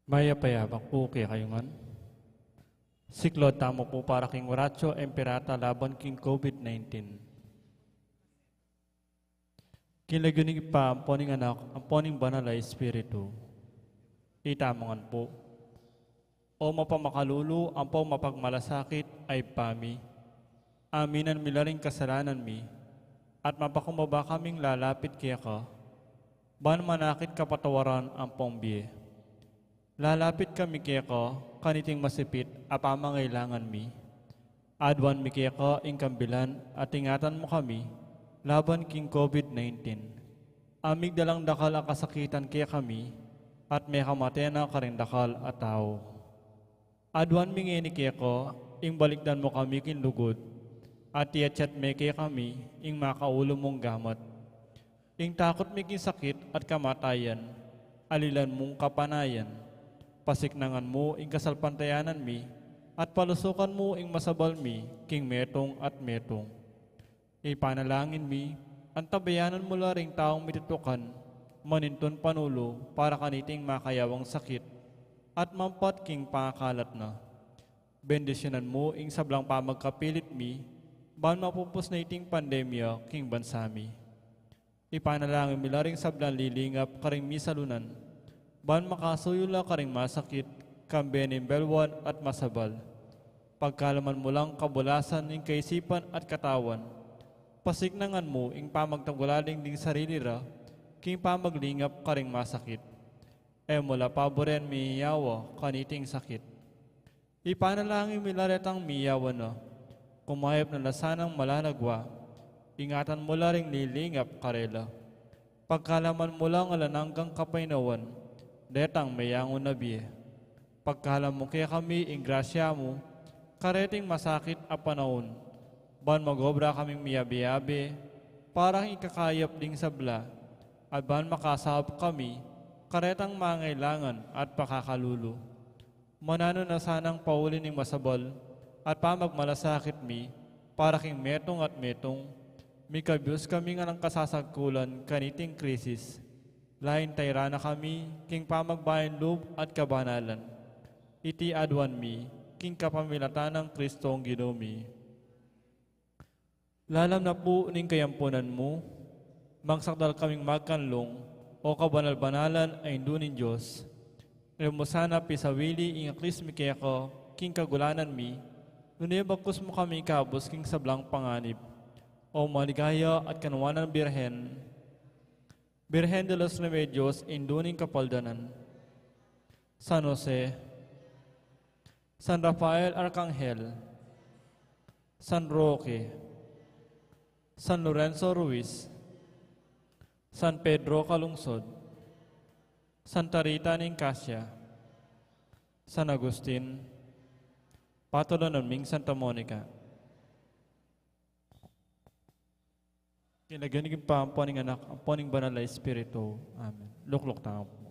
Maya payabak po kaya kayo man. Siklod tamo po para king Horatio Emperata laban king COVID-19. Kinlagunig pa ang poning anak, ang poning banal ay espiritu. Itamangan po. O mapamakalulu, ang po mapagmalasakit ay pami. Aminan milaring kasalanan mi, at mapakumaba kaming lalapit kaya ka, ban manakit kapatawaran ang pongbiye. Lalapit kami kaya ka, kaniting masipit, apamangailangan mi. Adwan mi kaya ka, ingkambilan, at ingatan mo kami, laban king COVID-19. Amig dalang dakal ang kasakitan kaya kami, at may kamatayan na karindakal at tao. Adwan mi ngini kaya ko, ing balikdan mo kami kinlugod, at tiyachat me kaya kami, ing makaulo mong gamat. Ing takot mi king sakit at kamatayan, alilan mong kapanayan. Pasiknangan mo ing kasalpantayanan mi, at palusukan mo ing masabal mi, king metong at metong. Ipanalangin mi, ang tabayanan mo laring taong mitutukan, maninton panulo para kaniting makayawang sakit, at mampat king pangakalat na. Bendisyonan mo ing sablang pamagkapilit mi, ban mapupos na iting pandemya king bansami. Ipanalangin mi laring sablang lilingap karing misalunan, ban makasuyula karing masakit, kambening belwan at masabal. Pagkalaman mo lang kabulasan ing kaisipan at katawan, pasignangan mo ing pamagtagulaling ding sarili ra, king pamaglingap karing masakit. E mula paboren miyawa kaniting sakit. Ipanalangin milaretang miyawa na, kumayap na lasanang malanagwa, ingatan mo laring lilingap karela. Pagkalaman mo lang alananggang kapainawan, detang mayangon na biye. Pagkalam mo kaya kami ing grasya mo, kareting masakit a panahon, ban magobra kaming miyabi-yabi, parang ikakayap ding sabla, at ban makasahap kami, karetang mangailangan at pakakalulu. Manano na sanang paulin ng masabal, at pamagmalasakit mi, para king metong at metong, mi kabyos kami nga ng kasasagkulan kaniting krisis. Lain tayra na kami, king pamagbayan loob at kabanalan. Iti adwan mi, king kapamilatan ng Kristong Ginumi. Lalam na po ning kayampunan mo, magsakdal kaming magkanlong, o kabanal-banalan ay indunin Diyos. Remusana pisawili ing aklis mi kaya ko, king kagulanan mi, nunibakos mo kami kabos king sablang panganib. O maligaya at kanuwanan birhen, Birhen de los Remedios induning kapaldanan. San Jose, San Rafael Arcangel, San Roque, San Lorenzo Ruiz, San Pedro Calungsod, Santa Rita Nicasia, San Agustin, Patolonon Ming Santa Monica. Kinaganig pa ang poning anak, ang poning banal na espiritu. Amen. Luklok tao po.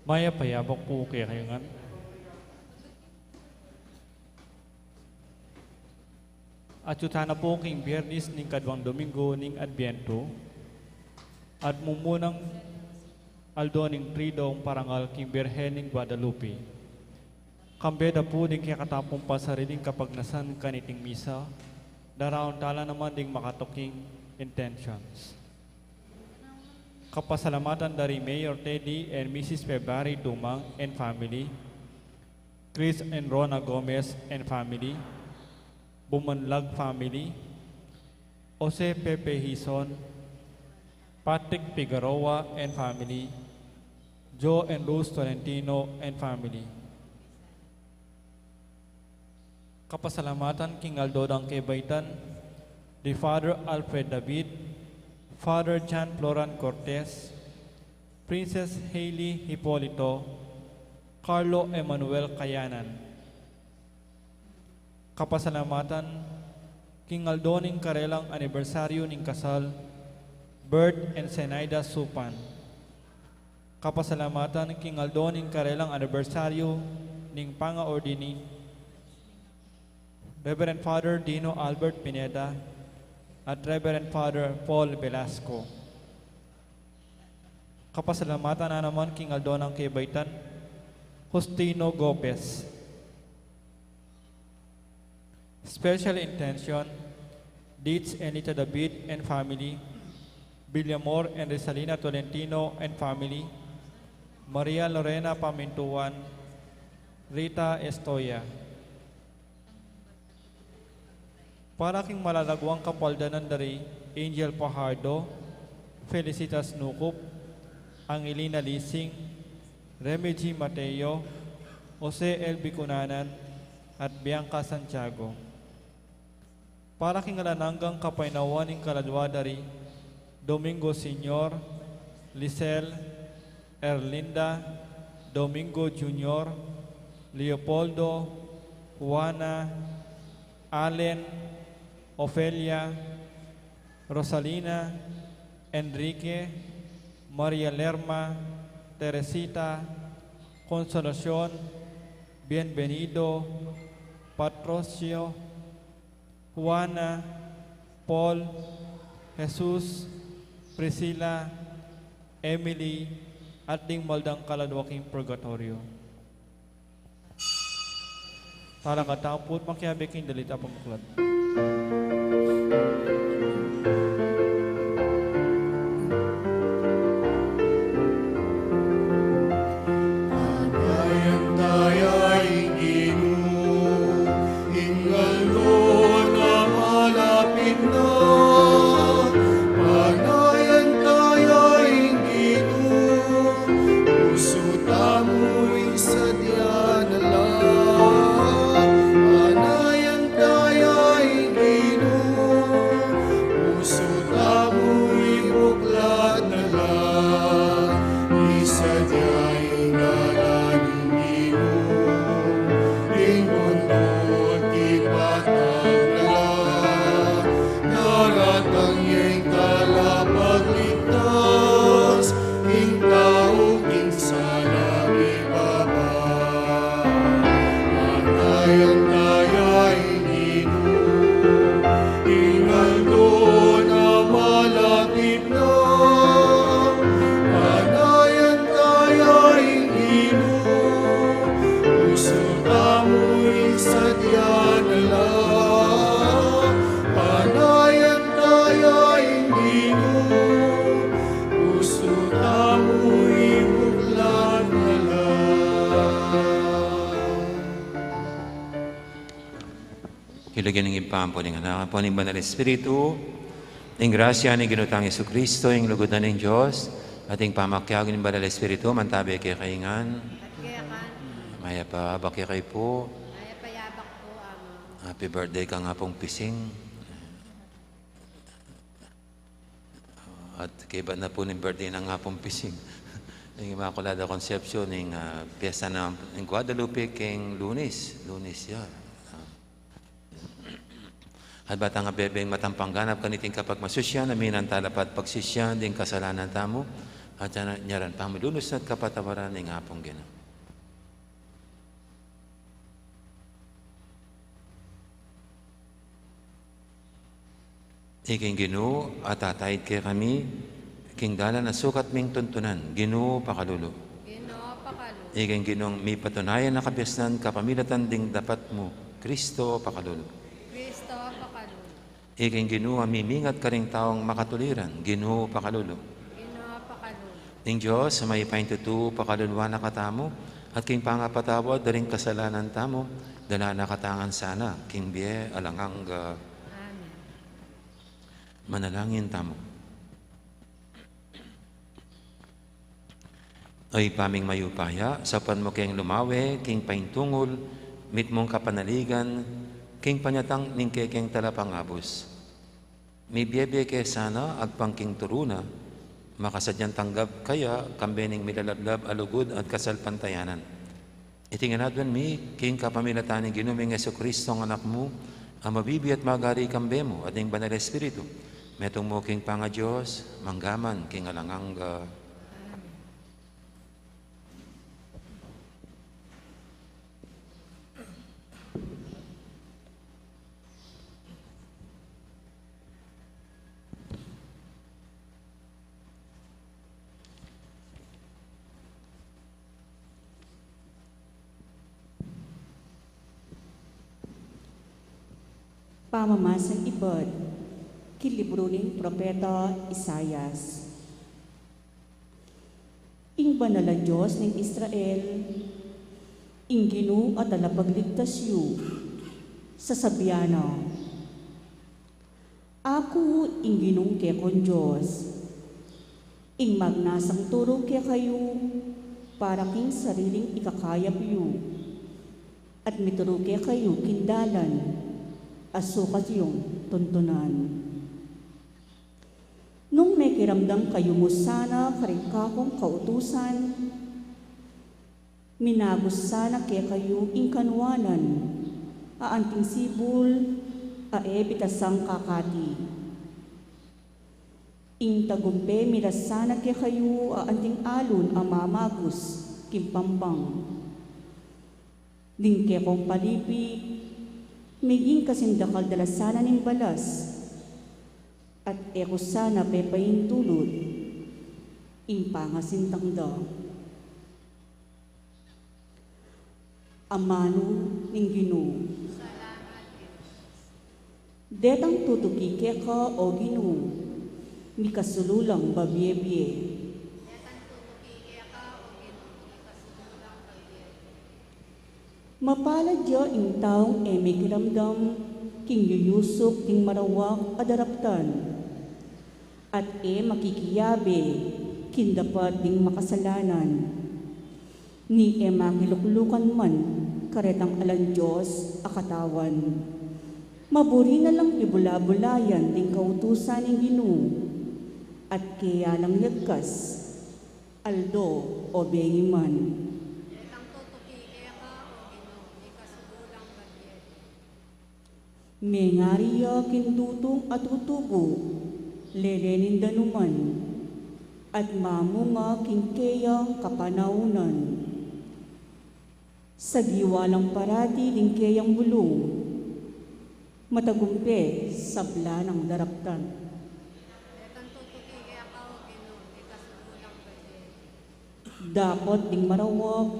Maya payabak po kaya kayo nga. At yutana po king Biyernes ning kadwang Domingo ning Adbiento. At mumunang aldo ning tridong parangal king Birhen ning Guadalupe. Kambeda po ding kaya katapong pasariling kapagnasan kaniting misa. Daraon tala naman ding makatoking intentions. Kapasalamatan dari Mayor Teddy and Mrs. February Dumang and family, Chris and Rona Gomez and family, Bumanlag family, Jose Pepe Hison, Patrick Figueroa and family, Joe and Luz Tolentino and family. Kapasalamatan King Aldodang Kebaitan, the Father Alfred David, Father John Floran Cortez, Princess Hailey Hipolito, Carlo Emmanuel Kayanan. Kapasalamatan King Aldoning Karelang anibersaryo ning kasal, Bert and Zenaida Supan. Kapasalamatan King Aldoning Karelang anibersaryo ning pangaordini, Reverend Father Dino Albert Pineda, at Reverend Father Paul Velasco. Kapasalamatan na naman King Aldonang Kebaitan, Justino Gopez. Special intention, Deeds and Lita David and family, Villamor and Resalina Tolentino and family, Maria Lorena Pamintuan, Rita Estoya. Para king malalagwang kapaldanan dari Angel Pajardo, Felicitas Nukup, Angelina Lising, Remy G. Mateo, Jose L. Bicunanan, at Bianca Santiago. Para king alananggang kapainawan ng kaladwa dari Domingo Senior, Lisel, Erlinda, Domingo Junior, Leopoldo, Juana, Allen, Ofelia, Rosalina, Enrique, Maria Lerma, Teresita, Consolacion, Bienvenido, Patrocio, Juana, Paul, Jesus, Priscilla, Emily, at ding maldang kaladwaking purgatorio. Parang katapot makiabiking dalita pamuklat. Ilagyan ng ipampo ng anak po ng Banal Espiritu, ng grasya ni Ginutang Yesu Kristo, ng lugod na ng Diyos, at ng pamakyag ng Banal Espiritu, mantabi kay kaingan. At kaya ka, Maya pa, bakya kay po. ay payabak po, Ama. Happy birthday ka nga pong pising. At kay ba na po ng birthday na nga pong pising. Ng Immaculada Conception, ng piyesta ng Guadalupe, keng Lunes. Lunes yan. At batang bebeng matampang ganap kaniting kapag masusyan, amin ang talapat pagsisyan, din kasalanan tamo, at nyaran pamilunus at kapatawaran ng apong Ginoo. Iking Ginoo at tatayid kay kami, king dalan na sukat ming tuntunan, Ginoo pakalulu. Ginoo pakalulu. Iking Ginoong may patunayan na kabyasnan kapamilatan ding dapat mo, Kristo pakalulu. Kristo pakalulu. Iking Ginoo mimingat ka ring taong makatuliran, Ginoo pakalulu. Ginoo pakalulu. Ning Diyos sa may paintutu pakaluluwa na katamo, at king pangapatawad daring kasalanan tamo, dala na katangan sana, king biye alangang Amen. manalangin tamo. Ay paming mayupaya, sapan mo kayong lumawe, king paintungol, mit mong kapanaligan, king panyatang ning kekeng talapangabos. May biyebe kay sana, agpangking turuna, makasadyang tanggap kaya, kambening milalablab, alugod at kasalpantayanan. Itinganadwan mi, king kapamilataning ginuming Jesucristo ang anak mo, ang mabibi at magari kambe mo, at ing banal Espiritu, metong mo king panga Diyos, manggaman, king alangang Pamamasang ibad, kilibro ning Propeta Isayas. Ing banal na Diyos ng Israel, ing Ginoo at alapagligtas yu, sasabiana. Ako ing Ginoong kekon Diyos, ing magnasang turo kaya kayo, para king sariling ikakayap yu, at mituro kaya kayo kindalan, asukat yung tuntunan. Nung may kiramdam kayo mo sana karikakong kautusan, minagos sana kaya kayo inkanwanan, aanting sibul, bitasang kakati. Ing tagumpe miras sana kaya kayo aanting alon amamagos, kimpampang. Ding kaya kong palipik, maging kasindakal dala sana ning balas, at eko sana pepayin tulod, impangasintang da. Amano ning Ginoo. Salamat Diyos. Detang tutuki keka o Ginoo, mikasululang babye-bye. Yatan tutuki ka o Ginoo, ikasululang pagbiya. Mapalad ya ing taong kiramdam, king yuyusok, king marawak, adaraptan. At makikiyabe, king dapat ding makasalanan. Ni makiluklukan man, karetang alang Diyos, akatawan. Maburi na lang ibula-bulayan ding kautusan ng Ginoo, at kaya lang yagkas, aldo o bengiman. Yatan tutuki ka o Ginoo, ikasululang pagbiya. Mengariya kindutong at utubo, lelenin danuman, at mamunga kingkeya kapanaunan. Sa giwalang parati lingkeyang bulong, matagumpe sabla ng daraptan. Yatan tutuki ka o Ginoo, ikasululang pagbiya. Dapat ding marawag,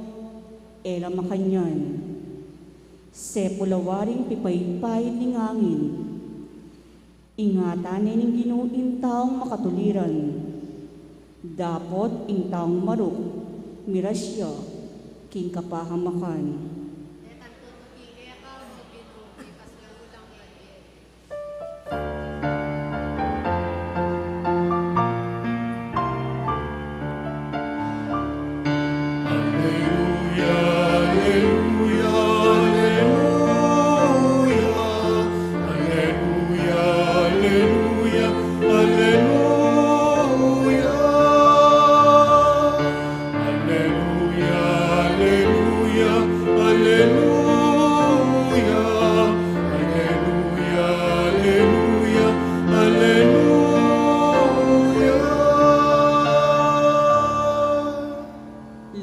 era makanyan. Sepulawaring pipaypay ning hangin. Ingatan ning Ginoo ing taong makatuliran. Dapat ing taong maruk, mirasya, king kapahamakan. Yatan tutuki ka o Ginoo, ikasululang pagbiya. Alleluia,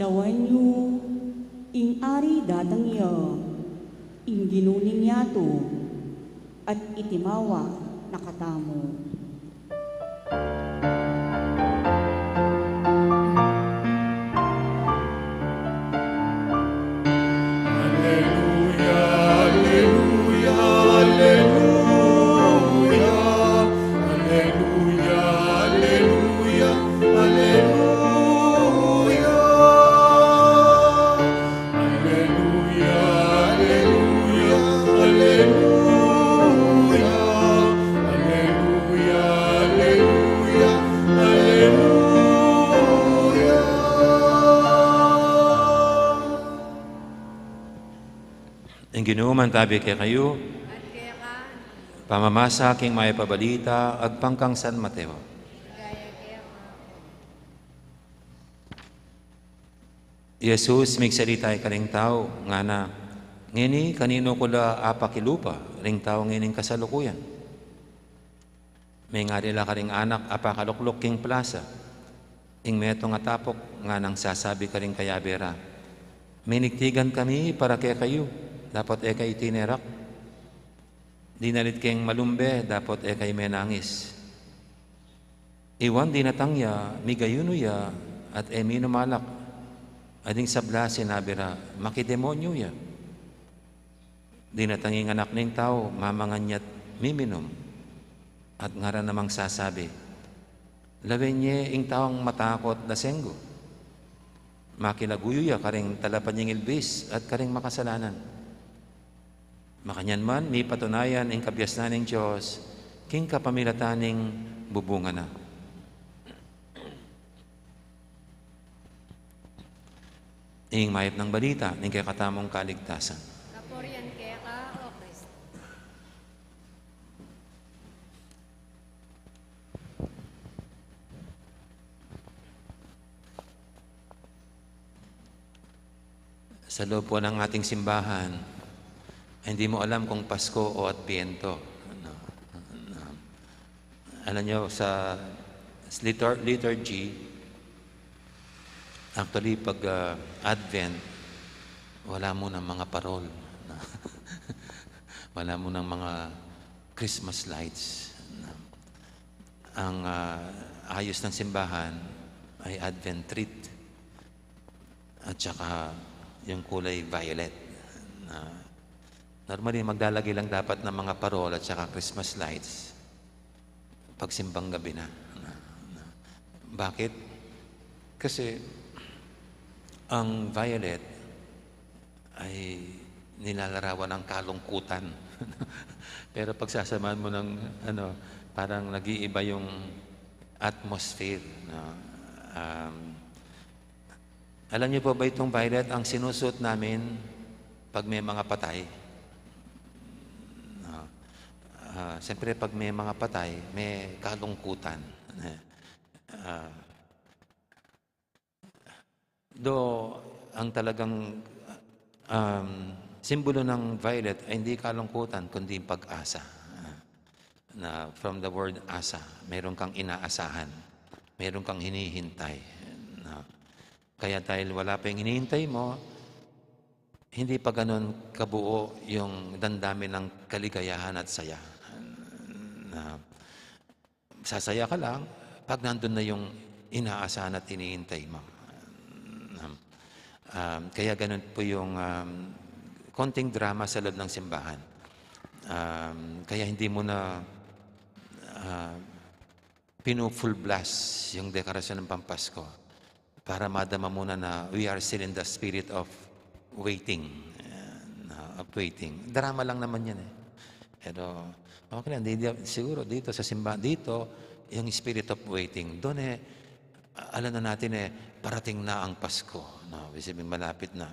Lawan yu, ing ari datang ya, ing ginuning yato, at itimawa nakatamo. Ang Ginoo mantabi kay kayo, At kaya ka, pamamasa aking may pabalita, agpangkang San Mateo. gaya kaya ka. Jesus, migsalita ka ring tao, nga na, ngini kanino ko la apakilupa, ring tao ngining kasalukuyan. May nga nila ka ring anak, apakaluklok king plaza, ing meto nga tapok, nga nang sasabi ka ring kayabera. May nigtigan kami para kay kayo, dapat kay itinerak. Dinalit keng malumbe, dapat kay menangis. Iwan dinatangya, migayuno ya, at minumalak. Ading sabla sinabira, makidemonyo ya. Dinatanging anak ng tao, mamanganyat miminom. At ngara namang sasabi, lawenye ing taong matakot na senggo. Makilaguyo ya, karing talapan yung ilbis at karing makasalanan. Makanyan man, may patunayan ing kabyasnan ng Diyos, king kapamilataning bubunga na. Ing mayat ng balita, ning kay katamong kaligtasan. Kapurian kaya ka, O Kristo. Sa loob po ng ating simbahan, hindi mo alam kung Pasko o Adbyento. Alam nyo, sa liturgy, actually, pag Advent, wala mo ng mga parol. Wala mo ng mga Christmas lights. Ang ayos ng simbahan ay Advent treat. At saka yung kulay violet. Normally, maglalagay lang dapat ng mga parol at saka Christmas lights pag simbang gabi na. Bakit? Kasi ang violet ay nilalarawan ng kalungkutan. Pero pag sasamahan mo ng parang nag-iiba yung atmosphere. Alam niyo po ba itong violet ang sinusuot namin pag may mga patay? Siyempre, pag may mga patay, may kalungkutan. Ang talagang simbolo ng violet ay hindi kalungkutan, kundi pag-asa. Na from the word asa, mayroon kang inaasahan, mayroon kang hinihintay. Kaya dahil wala pa yung hinihintay mo, hindi pa ganun kabuo yung damdamin ng kaligayahan at saya. Sasaya ka lang pag nandun na yung inaasahan at hinihintay mo. Kaya ganun po yung konting drama sa loob ng simbahan. Kaya hindi mo na pinu-full blast yung dekorasyon ng Pampasko para madama muna na we are still in the spirit of waiting. Drama lang naman yan eh. Pero okay lang, siguro dito sa simbahan, dito yung spirit of waiting, doon alam na natin parating na ang Pasko. Isipin malapit na.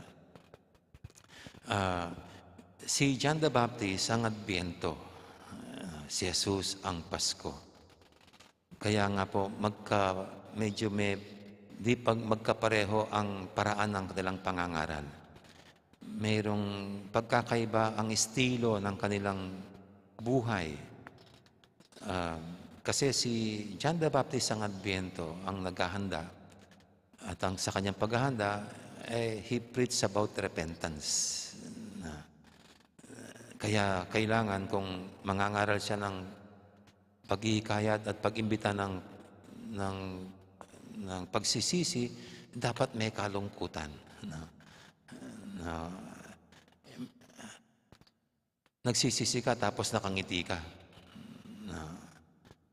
Si John the Baptist ang Adbyento, si Jesus ang Pasko. Kaya nga po, medyo di pag magkapareho ang paraan ng kanilang pangangaral. Mayroong pagkakaiba ang estilo ng kanilang buhay. Kasi si John the Baptist ang Adbyento, ang naghahanda At sa kanyang paghahanda, he preached about repentance. Kaya kailangan kung mangangaral siya ng paghihikayat at pag-imbita ng pagsisisi, dapat may kalungkutan. Nagsisisi ka tapos nakangiti ka.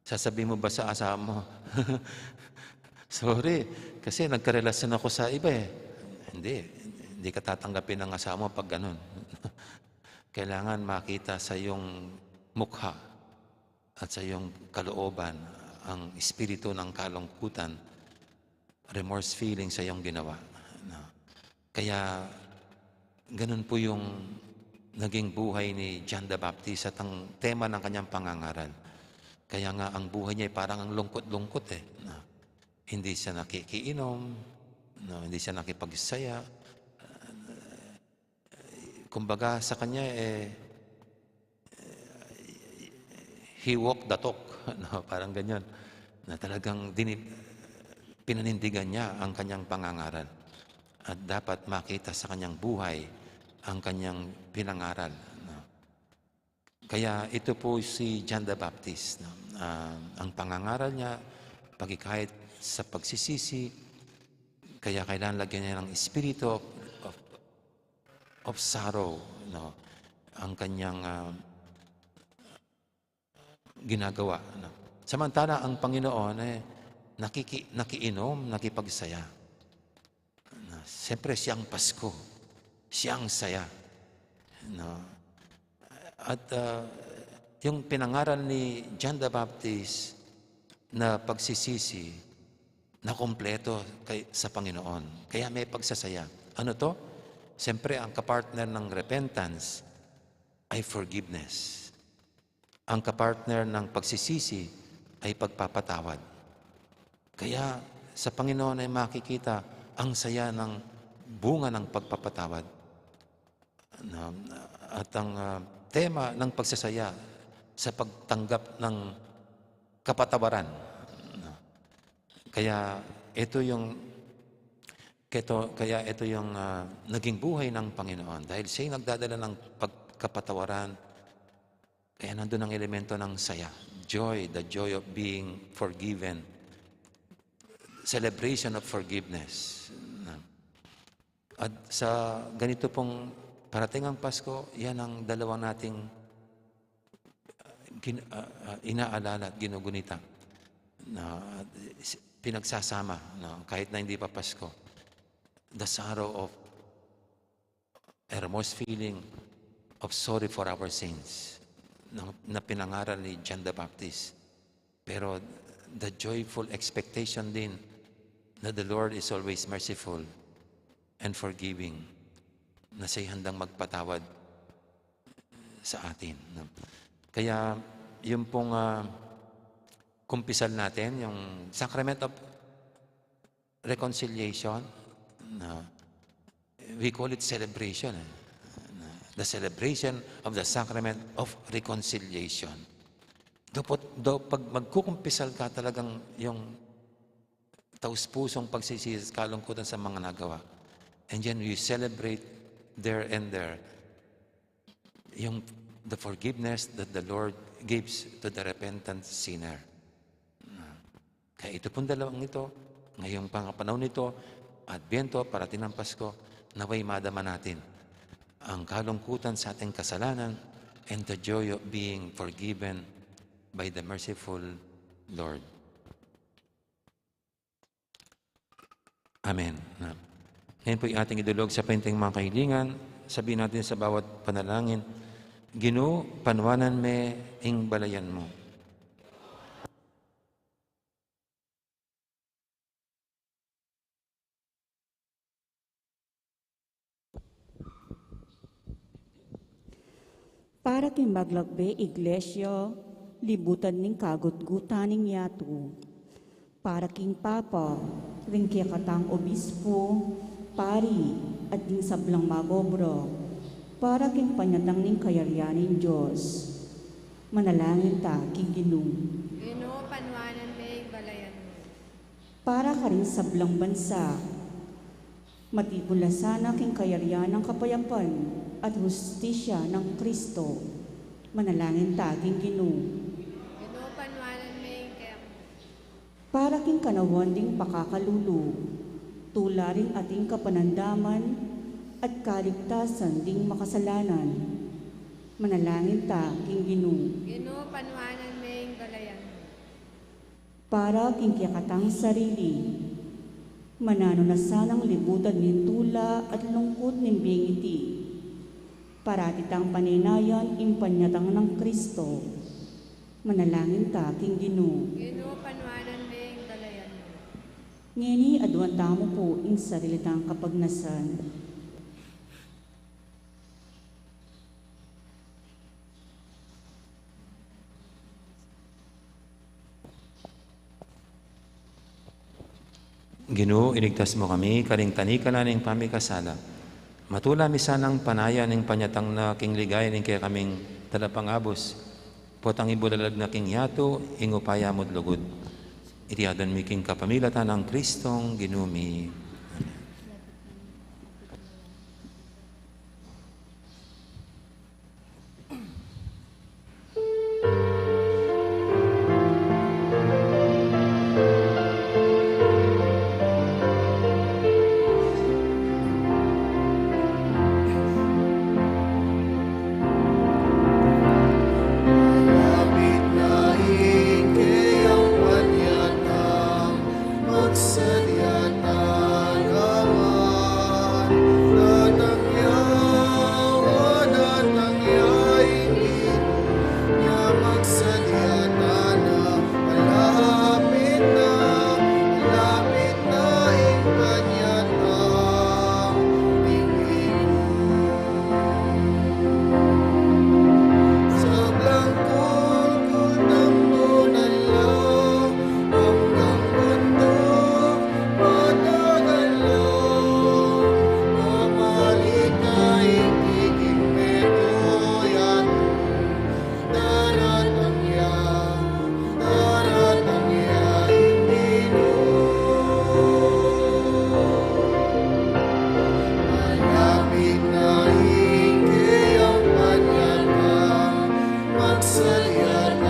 Sasabihin mo ba sa asawa mo, sorry, kasi nagkarelasyon ako sa iba eh. Hindi ka tatanggapin ng asawa mo pag ganun. Kailangan makita sa iyong mukha at sa iyong kalooban ang espiritu ng kalungkutan, remorse feeling sa iyong ginawa. Kaya ganun po yung naging buhay ni John the Baptist at ang tema ng kanyang pangangaral. Kaya nga ang buhay niya ay parang ang lungkot-lungkot eh. Hindi siya nakikiinom, hindi siya nakipagsaya. Kumbaga sa kanya he walked the talk. Parang ganyan. Na talagang pinanindigan niya ang kanyang pangangaral. At dapat makita sa kanyang buhay ang kanyang pinangaral. Kaya ito po si John the Baptist. Ang pangangaral niya, pagkikahit sa pagsisisi, kaya kailangan lagyan niya ng espiritu of sorrow. Ang kanyang ginagawa. Samantala, ang Panginoon nakiinom, nakipagsaya. Siyempre, siyang Pasko. Siyang saya. At yung pinangaral ni John the Baptist na pagsisisi, na kompleto sa Panginoon. Kaya may pagsasaya. Ano to? Siyempre, ang kapartner ng repentance ay forgiveness. Ang kapartner ng pagsisisi ay pagpapatawad. Kaya sa Panginoon ay makikita ang saya ng bunga ng pagpapatawad. At ang tema ng pagsasaya sa pagtanggap ng kapatawaran. Kaya ito yung naging buhay ng Panginoon. Dahil siya'y nagdadala ng pagkapatawaran, kaya nandun ang elemento ng saya. Joy, the joy of being forgiven. Celebration of forgiveness. At sa ganito pong parating ang Pasko, yan ang dalawa nating inaalala at ginugunita na pinagsasama, kahit na hindi pa Pasko. The sorrow of a remorse feeling of sorry for our sins na pinangaral ni John the Baptist. Pero the joyful expectation din na the Lord is always merciful and forgiving, na siya'y handang magpatawad sa atin. Kaya yung pong kumpisal natin, yung Sacrament of Reconciliation, we call it celebration. The celebration of the Sacrament of Reconciliation. Pag magkukumpisal ka talagang yung taus-pusong pagsisisi, kalungkutan sa mga nagawa. And then you celebrate there and there the forgiveness that the Lord gives to the repentant sinner. Kaya ito pong dalawang ito, ngayong pangapanahon nito, Adbyento, parating ng Pasko, naway madama natin ang kalungkutan sa ating kasalanan and the joy of being forgiven by the merciful Lord. Amen. Ngayon po yung ating idulog sa painting mga kahilingan. Sabihin natin sa bawat panalangin, Ginoo, panwanan me ing balayan mo. Para kin maglagbe iglesia, libutan ning kagut-gutan ning yato. Para king Papa, ring kaya katang obispo, pari, at din sablang magobro. Para king panyatang ning kayaryanin Diyos. Manalangin ta, king Ginoo. Ginoo, panwanan may balayan mo. para ka rin sa blang bansa. Matipula sana king kayaryan ng kapayapan at hustisya ng Kristo. Manalangin taging Ginoo. Ginoo panwanan may kaya Para king kanawan ding pakakalulu, tula rin ating kapanandaman at kaligtasan ding makasalanan. Manalangin taging Ginoo. Ginoo panwanan may galayan. Para king kiyakatang sarili, manano na sanang libutan nin tula at lungkot nin bingiti. Paratitang paninayan impanyatang ng Kristo. Manalangin taging Ginoo. Ginoo panwanan may galayan. Ngeni aduan tamo po in sarilitang kapagnasan. Ginoo, iligtas mo kami, karing tanikala ning pamikasala. Matula misanang panaya ning panyatang na king ligay ning kaya kaming talapangabos. Potang ibulalag na king yato, ingupaya mo't lugod. Itiadan mi king kapamilatan ng Kristong ginumi. Lapit na ikiyang panyatang magsadyatan naman. Datangyaw, datangyaingin niya magsadyatan na malapit na ing panyatang ingin. Sa blangkong kutambunan lang hanggang bundok matagal lang. Mamalitay iging medoyan. Daratangya malapit na ikiyang panyatang magsalyatan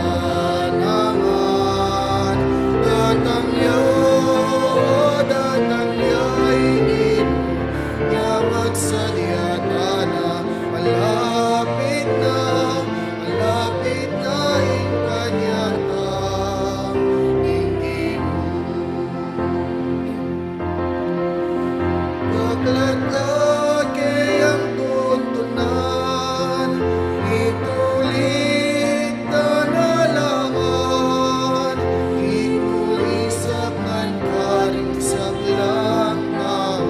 naman. Datangyaingin niya magsalyatan na malapit na ing panyatang ingin. Paglatag kayang tuntunan, itulit tanalangan, ikulisakan ka rin sa blang taon.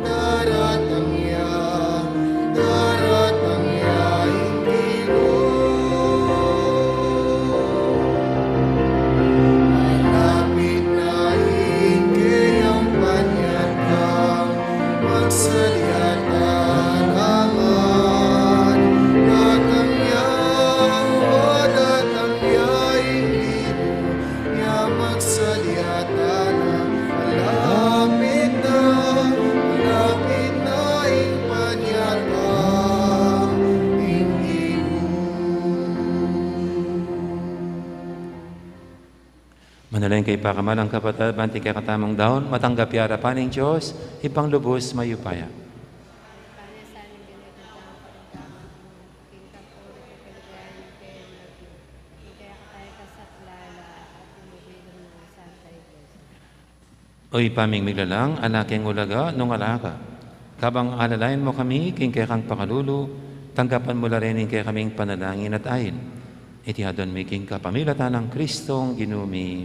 Daratangya malapit na ikiyang panyatang magsalyatan naman. Datangyaingin niya magsalyatan na malapit na ing panyatang ingin. Manalangin kay pakamalang kapatid, banti kay katamang daon, matanggap yara paning Diyos, ipanglubos mayupaya. Panasanin ganito ang pagkakamang king kapuri ko kaligayan ng kaya natin. Kaya katay ka sa klala at umubilang ng Santa Iglesia. Oy paming miglalang, anaking ulaga, nung alaka. Kabang alalayan mo kami, king kay kang pakalulu, tanggapan mo la rin kay kaming panalangin at ayin. Itihadon mi king kapamilatan ng Kristong ginumi.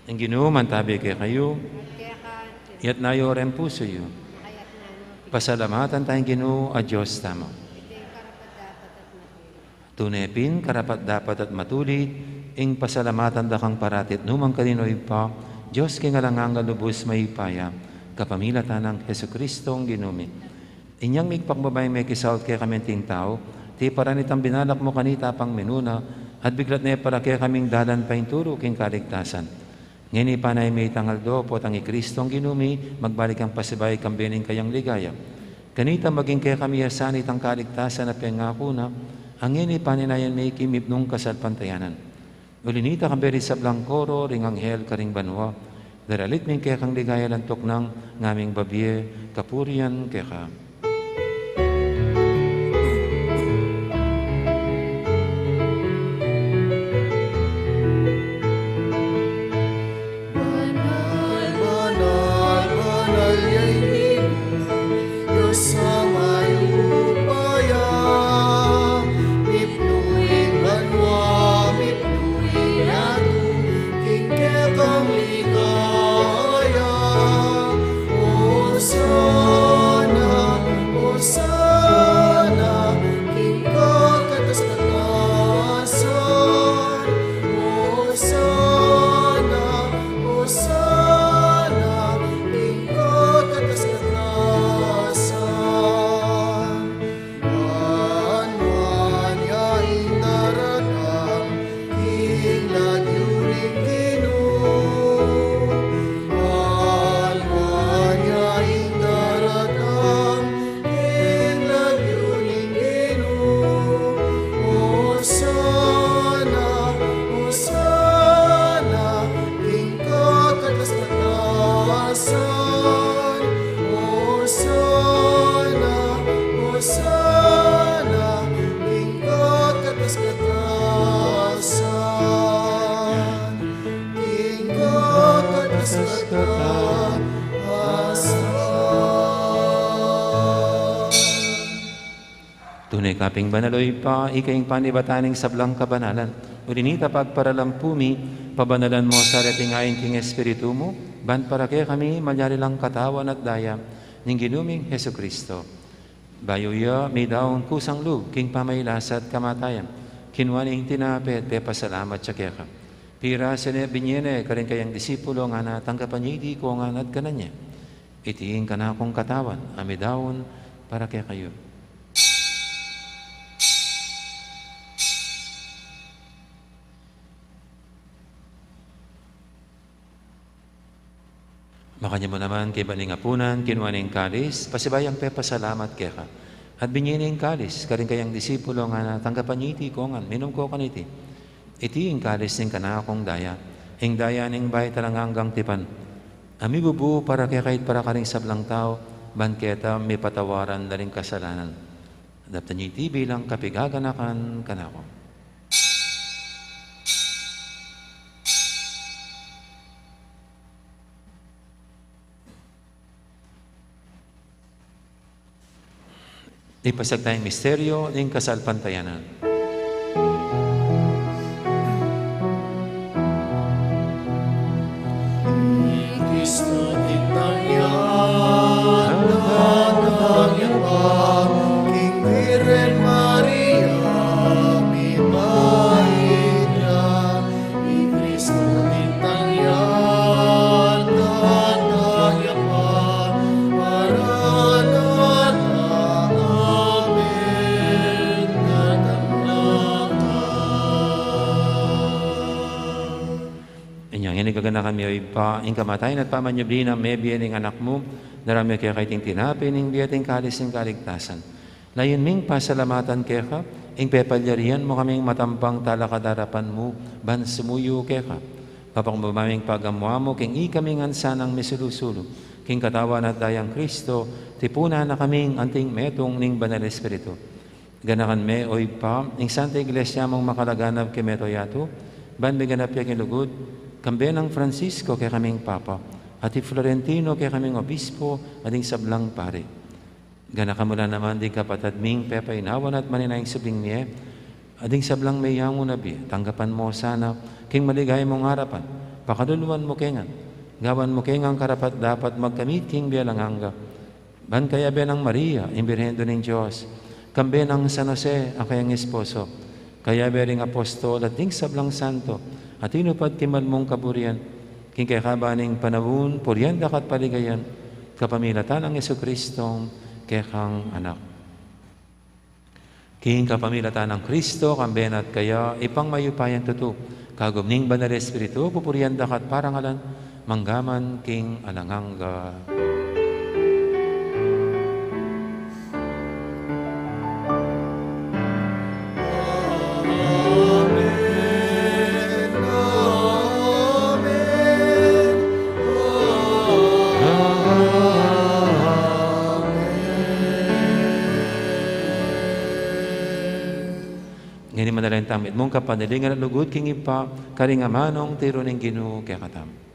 Ang Ginoo mantabi kay kayo, At kaya ka, yat nayo rin puso yo. makayat na no, Pasalamatan tayong Ginoo a Diyos tamo. ito yung karapat dapat at matulog. Tunepin, karapat dapat at matulit, ing pasalamatan da kang paratit numang kaninoy pa, Diyos kingalangang lubos mayipaya, kapamilatan ng Heso Kristong ginumi. Inyang migpakbabay may kisaut kaya kami ting tao, ti paranitang binalak mo kanita pang menuna, at biglat na para kaya kaming dalan pa inturo king kaligtasan. Ngini panay may tangal do po tangi Kristong ginumi, magbalik ang pasibay kambening kayang ligaya. Kanita maging kaya kami yasan itang kaligtasan na pengako na, ang ngini paninayan may kimip nung kasalpantayanan. Ulinita kamberi sa blangkoro, ring anghel karing banwa, daralit ming kaya kang ligaya lantok ng ngaming babye, kapurian kaya ka. Banal, banal, banal ya'y Diyos sa mayupaya. Mipluin banwa, mipluin atu, kingkekang ligaya. Hosana, Hosana, kingkakataskatasan. Hosana, Hosana, kingkakataskatasan. Wan ya indaratang, king lagyuning Gino. Wan ya indaratang, king lagyuning Gino. Hosana, Hosana, kingkakataskatasan. Hosana, Hosana, kingkakataskatasan. Kingkakataskatasan. Tunay kaping banaloy pa, ikaing panibataning sablang kabanalan. Ulinita pagparalampumi, pabanalan mo sa retingain king Espiritu mo, ban para kaya kami malyari lang katawan at daya, ning ginuming Heso Kristo. Bayuya, may daong kusang lug, king pamaylasat kamatayan, kinwaning tinapet, te pasalamat siya kaya ka. Pira sene binyene, karin kayang disipulo nga na tanggapan niya, iti ko nga nad kananya. Itiin ka na akong katawan, amidawon, para kaya kayo. Makanya mo naman kay baning apunan, kinwaning kalis, pasibayang pe pasalamat kaya ka. At binyining kalis, karing kayang disipulo nga na tanggapan niya iti ko nga, minum ko kaniti. Iti yung kalis ning kanakong daya, ing daya ning bay talang hanggang tipan. Ami bubu para kaya kahit para karing sablang tao, banketa may patawaran na rin kasalanan. Adaptan niya iti bilang kapigaganakan kanako. Ipasag tayong misteryo ng kasalpantayanan. Kristo titangyan, tatangyan pa, King Virgen Maria, mibait na. Ni Kristo titangyan, tatangyan pa, Maranatha, Amen, natanaka. Inyang inigagana kami o ipa, ing kamatayan at pamanyubli na may biyaning anak mo, narami kaya kaiting tinapin, ing biyating kalis ng kaligtasan. Layon ming pasalamatan kaya ka, ing pepalyarian mo kaming matampang talakadarapan mo, ban sumuyo kaya ka. Papakmamaming pagamwa mo, king ikaming ansanang misulusulo, king katawan at dayang Kristo, tipuna na kaming anting metong ning banal Espiritu. Ganakan me o ipa, ing Santa Iglesia mong makalaganap kay meto yato, ban may ganap yaking lugod, kambe ng Francisco kay kaming Papa, at Florentino kay kaming Obispo, ading sablang pare. Gana ka mula naman di kapatad ming pepainawan at maninayang subing niya, ading sablang may yango nabi, tanggapan mo sana, king maligay mong harapan, pakaduluan mo kengan, gawan mo kengang karapat dapat magkamit king bialanganga. Ban kaya be ng Maria, imbirhendo ng Diyos, kambe ng San Jose, ang kayang esposo, kaya be ring apostol at ding sablang santo, at inupad kimal mong kaburian, king kaya kabaning panawun, purian dakat paligayan, kapamilatan ang Yesu Kristong kaya kang anak. King kapamilatan ng Kristo, kamben at kaya, ipang mayupayan tuto. Kagumning banal Espiritu, pupurian dakat parangalan, manggaman king alangangga. Ngayon madalang tamit mong kapanalingan at lugod king ipa, karingamanong tiro ng Ginoo kaya katam.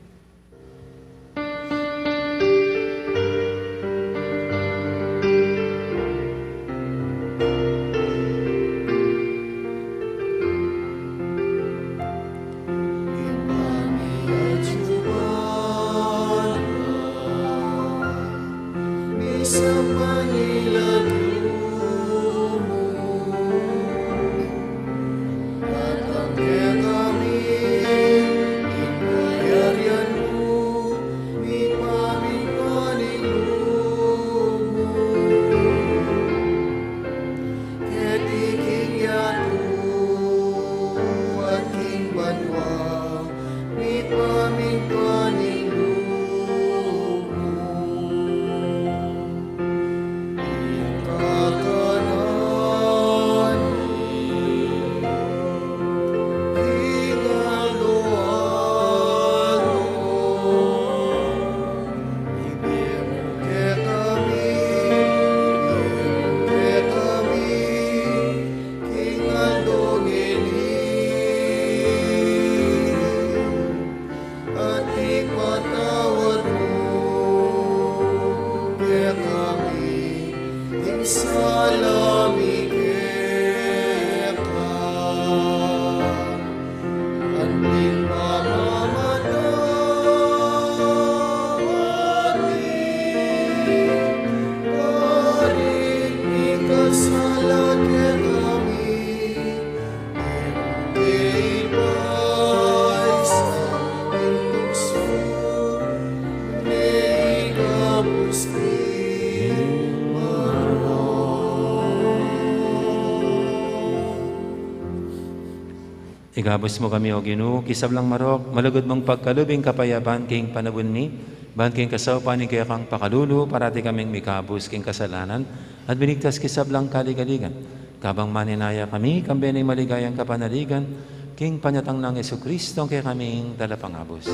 Igabos mo kami, O Ginoo, kisablang marok, malugod mong pagkalubing kapayaban king panabun mi, ban king kasaupan ni kaya kang pakalulu, parati kaming mikabos king kasalanan, at binigtas kisablang kaligaligan. Kabang maninaya kami, kambenay maligayang kapanaligan, king panyatang ng Jesucristo, kaya kaming dalapangabos.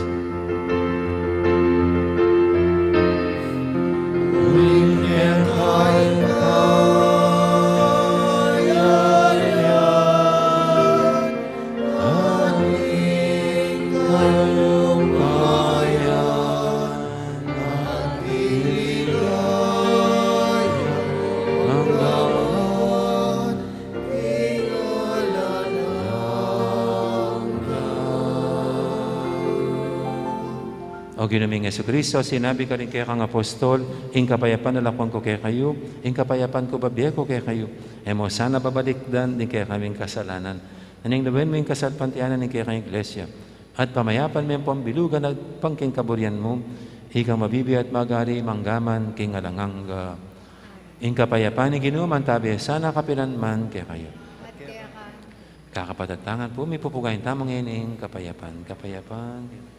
O ginuming Jesucristo, sinabi ka rin kaya kang apostol, ing kapayapan nalakwang ko kaya kayo, ing kapayapan ko babiya ko kaya kayo. Emo sana babalikdan din kaya kaming kasalanan. Naning labayin mo yung kasalpantianan ng kaya kang iglesia. At pamayapan mo yung pambilugan at pangking kaburian mo, ikang mabibi at magari manggaman king alangangga. Ing kapayapan ni ginuman tabi, sana kapilan man kaya kayo. At kaya ka, Kakapatatangan po, may pupugayin tamang ing kapayapan. Kapayapan.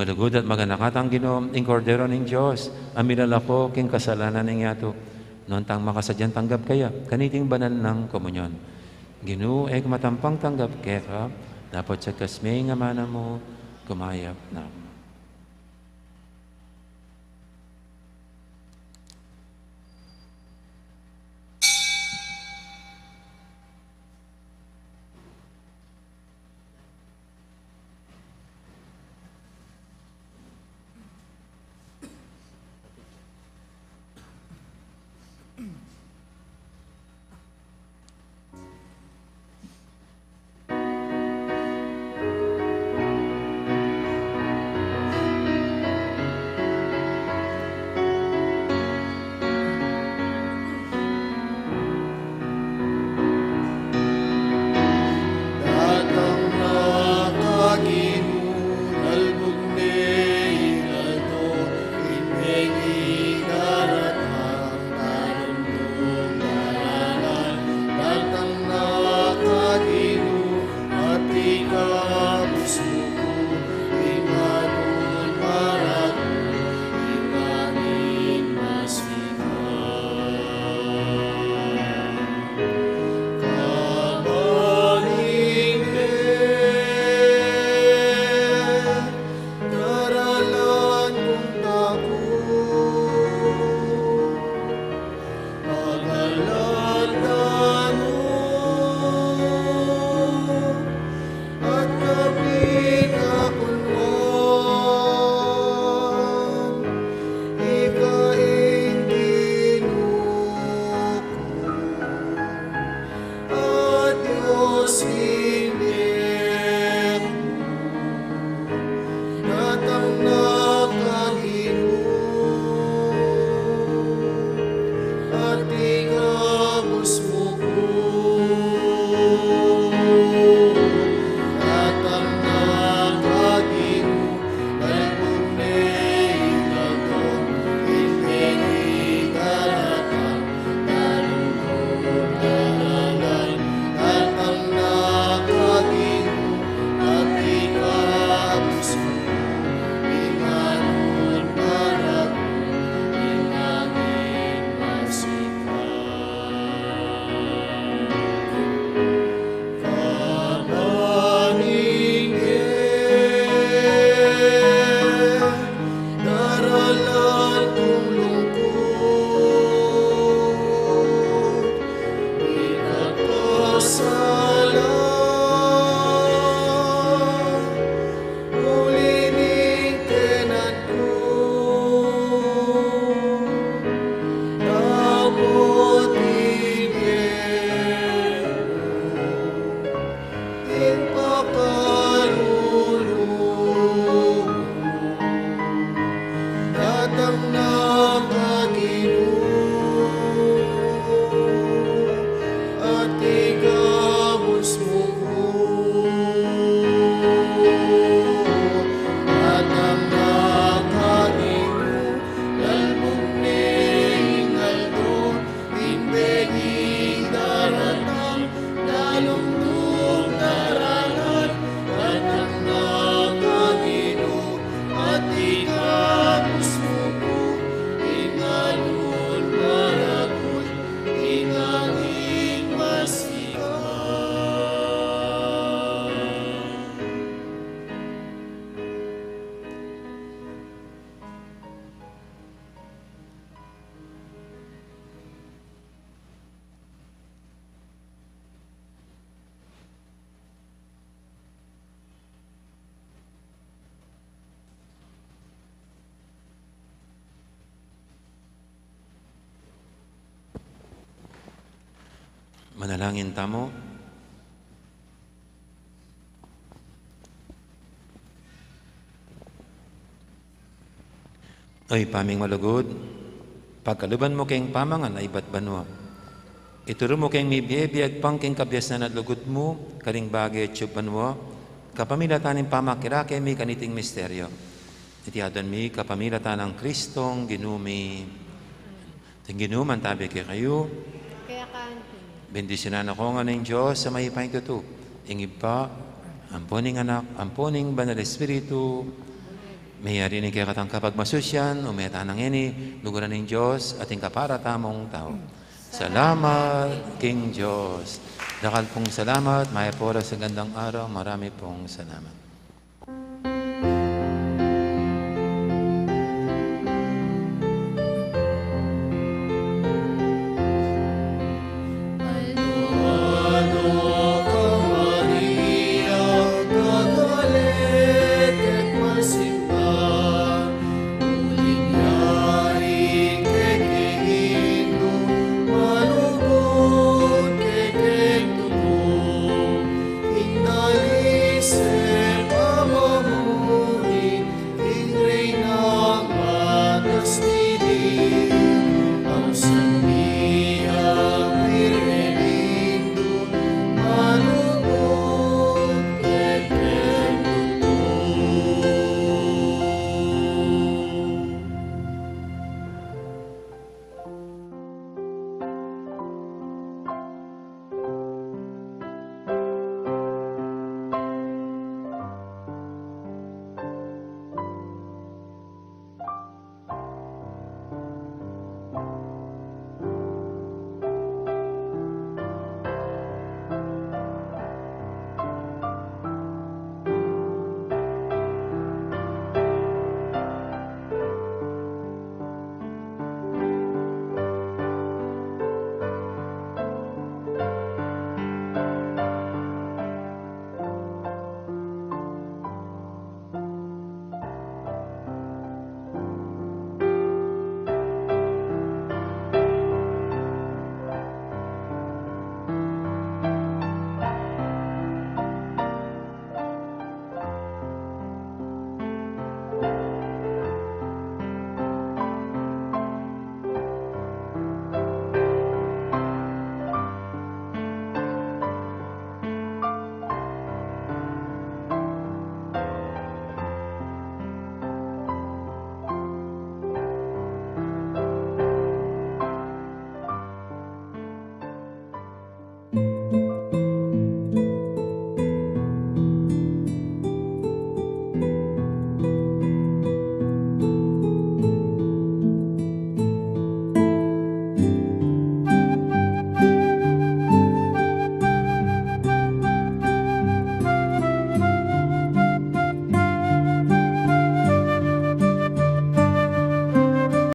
malugod at maganakatang Ginom, ing kordero ning Diyos, amilalako king kasalanan ning yato. Noon tang makasadyan tanggap kaya, kaniting banal ng komunyon. Ginu, ek matampang tanggap kaya, dapat sa kasmay nga mana mo, kumayap na. Datang na kaginunalbog ni Inaldo, inbegi daratang talundong daralan. Datang na kaginu at ikabusuko, ingalun marato, inganin masikan. Daralan kong takot, pag-alatan mo, at kapikakunwan, ikaing ginuko, at Diyos hinirmo. Datang na kaginoo, at ikabus mo ko. Datang na kaginoo, albog ni Inaldo, inbegi daratang talundong daralan. Datang na kaginoo, at ikabus mo ko. Ingalun marato, inganin masikan. Kapaningin, daralan kong lungkot, ikakasalan, ulining tenan ko. Tapos ibigay in pakalulong. Datang na kaginoo, at ikabus mo ko. Datang na kaginoo, lalbog ni Inaldo, inbegi daratang talundong daralan. Datang na kaginoo, at ikabus mo ko. Ingalun marato, inganin masikan. Manalangin tamo. Oy, paming malugod, pagkaluban mo kayong pamangan ay ba't banwa? Ituro mo kayong may biyebiyag pang kayong kabiyasan at lugod mo, karing bagay at siyub banwa, kapamilatan ng pamakira kay may kaniting misteryo. Itihadan mi kapamilatan ng Kristong ginumi. Tingginuman tabi kay kayo, Kaya kanto. bendisyonan ako nga ng Diyos sa may paingtuto. Ingib pa, amponing anak, amponing banal Espiritu, may rin kay katang kapag masusyan, umeta ng ini, luguran ng Diyos, ating kaparatamong tao. Salamat, King Diyos. Dakal pong salamat, maya pora sa gandang araw, marami pong salamat.